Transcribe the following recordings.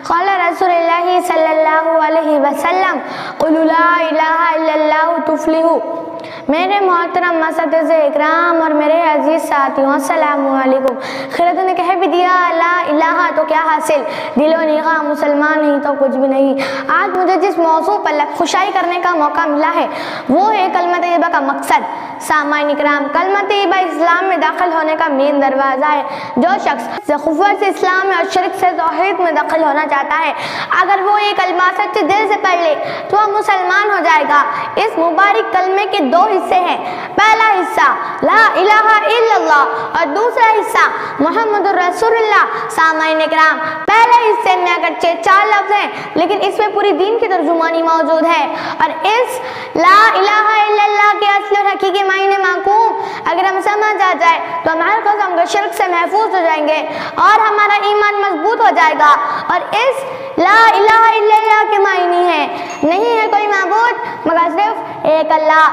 قال رسول اللہ صلی اللہ علیہ وسلم قُلُوا لَا إِلَٰهَ إِلَّا اللَّهُ تُفْلِحُوا۔ میرے محترم اساتذہ اکرام اور میرے عزیز ساتھیوں، السلام علیکم۔ خیرتوں نے کہہ بھی دیا لا الہ تو کیا حاصل، دل و نیغہ مسلمان نہیں تو کچھ بھی نہیں۔ آج مجھے جس موضوع پر خشائی کرنے کا موقع ملا ہے وہ ہے کلمہ طیبہ کا مقصد۔ سامعین اکرام، کلمہ طیبہ اسلام میں داخل ہونے کا مین دروازہ ہے۔ جو شخص کفر سے اسلام میں اور شرک سے توحید میں داخل ہونا چاہتا ہے، اگر وہ یہ کلمہ سچے دل سے پڑھ لے تو وہ مسلمان ہو جائے گا۔ اس مبارک کلمے کے دو حصے ہیں، پہلا حصہ لا الہ الا اللہ اور دوسرا حصہ محمد الرسول اللہ۔ سامعین اکرام، پہلے حصے میں اگرچہ 4 لفظ ہیں لیکن اس میں پوری دین کی ترجمانی موجود ہے، اور اس لا الہ الا اللہ کے اصل اور حقیقی معنی معقوم اگر ہم سمجھ آ جائے تو ہمارے قسم کے شرک سے محفوظ ہو جائیں گے اور ہمارا ایمان مضبوط ہو جائے گا۔ اور اس لا الہ الا اللہ کے معنی ہے نہیں ہے کوئی معبود مگر صرف ایک اللہ۔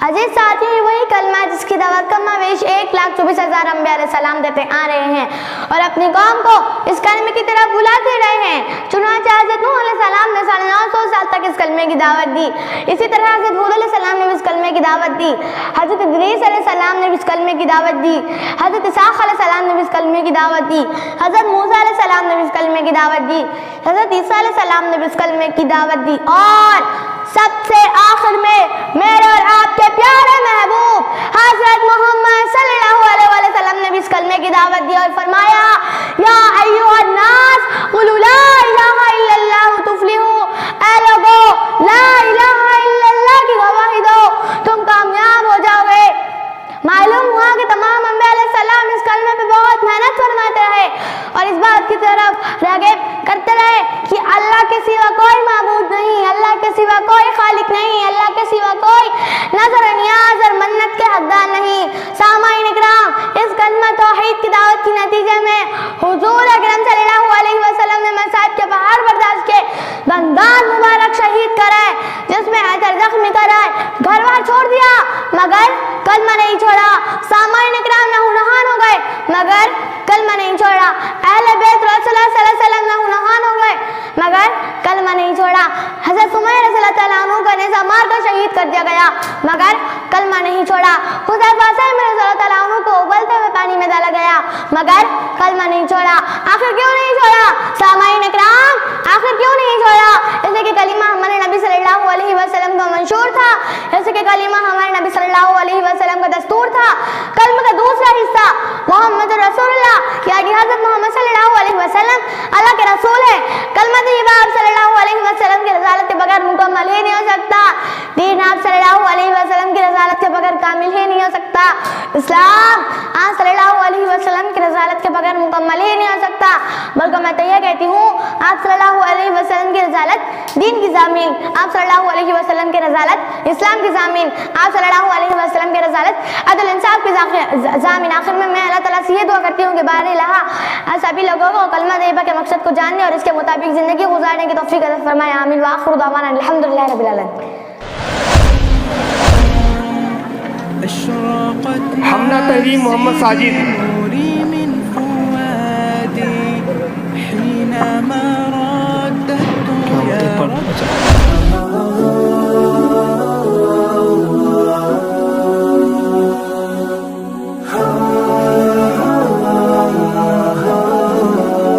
عزیز ساتھیوں، یہ وہی کلمہ ہے جس کی دعوت کم بیش 1,24,000 انبیاء علیہ السلام دیتے آ رہے ہیں اور اپنی قوم کو اس کلمے کی طرف بلاتے رہے ہیں۔ چنانچہ حضرت نوح علیہ السلام نے 950 سال تک اس کلمے کی دعوت دی۔ اسی طرح حضرت ہود علیہ السلام نے بھی اس کلمے کی دعوت دی۔ حضرت ادریس علیہ السلام نے بھی اس کلمے کی دعوت دی۔ حضرت اسحاق علیہ السلام نے بھی اس کلمے کی دعوت دی۔ حضرت موسیٰ علیہ السلام نے بھی اس کلمے کی دعوت دی۔ حضرت عیسیٰ علیہ السلام نے بھی اس کلمے کی دعوت دی، اور سب سے آخر میں میرے اور آپ کے پیارے محبوب حضرت محمد صلی اللہ علیہ وسلم نے بھی اس کلمے کی دعوت دی اور فرمایا یا ایھا الناس قولوا لا الہ الا اللہ تفلحوا۔ اے لوگو، لا الہ الا اللہ کی گواہی دو، تم کامیاب ہو جاؤ گے۔ معلوم ہوا کہ تمام انبیاء علیہ السلام اس کلمے پہ بہت محنت فرماتے رہے اور اس بات کی طرف راغب کرتے رہے کہ اللہ کے سوا کوئی معبود نہیں، اللہ کے سوا کوئی خالق نہیں، اللہ کے سوا کوئی نظر و نیاز اور منت کے حقدار نہیں۔ سامعین اکرام، اس کلمہ توحید کی دعوت کے نتیجے میں حضور اکرم صلی اللہ علیہ وسلم نے مصائب کے پہاڑ برداشت کے، بندان مبارک شہید کرائے، جس میں حجر زخمی کرائے، گھر بار چھوڑ دیا مگر کلمہ نہیں چھوڑا۔ سامعین اکرام نہونہان ہو گئے مگر کلمہ نہیں چھوڑا۔ اہل بیت رسول اللہ صلی اللہ علیہ وسلم نہونہان ہو گئے مگر کلمہ نہیں چھوڑا۔ حضرت سمیہ رضی اللہ تعالیٰ عنہ کا نیزہ مار کر شہید کر دیا گیا مگر کلمہ نہیں چھوڑا۔ حذیفہ رضی اللہ تعالیٰ عنہ کو ابلتے ہوئے پانی میں ڈالا گیا مگر کلمہ نہیں چھوڑا۔ آخر کیوں نہیں چھوڑا؟ سامعین اکرام، آخر کیوں نہیں چھوڑا؟ اس لیے کہ کلمہ ہمارے نبی صلی اللہ علیہ وسلم کا منشور تھا، اس لیے کہ کلمہ ہمارے نبی صلی اللہ علیہ وسلم کا دستور تھا۔ کلمہ کا دوسرا حصہ محمد رسول اللہ، یعنی حضرت محمد صلی اللہ علیہ وسلم اللہ کے رسول ہے۔ کلمہ طیبہ آپ صلی اللہ علیہ وسلم کی رسالت کے بغیر مکمل ہی نہیں ہو سکتا۔ دین آپ صلی اللہ علیہ وسلم کی رسالت کے بغیر کامل ہی نہیں ہو سکتا۔ اسلام آپ صلی اللہ علیہ وسلم کی رسالت کے بغیر مکمل ہی نہیں ہو سکتا۔ بلکہ میں تو یہ کہتی ہوں، آپ صلی اللہ علیہ وسلم کی رسالت دین کی ضامین، آپ صلی اللہ علیہ وسلم کی رسالت اسلام کی ضامین، آپ صلی اللہ علیہ وسلم کی رسالت عدل انصاف کی ضامین۔ آخر میں اللہ تعالیٰ سے یہ دعا کرتی ہوں کہ بار الہ سبھی لوگوں کو کلمہ طیبہ کے مقصد کو جاننے اور اس کے مطابق زندگی گزارنے کی توفیق عطا فرمائے، آمین۔ وآخر دعوانا الحمدللہ رب العالمین۔ حملہ تحریر محمد ساجد۔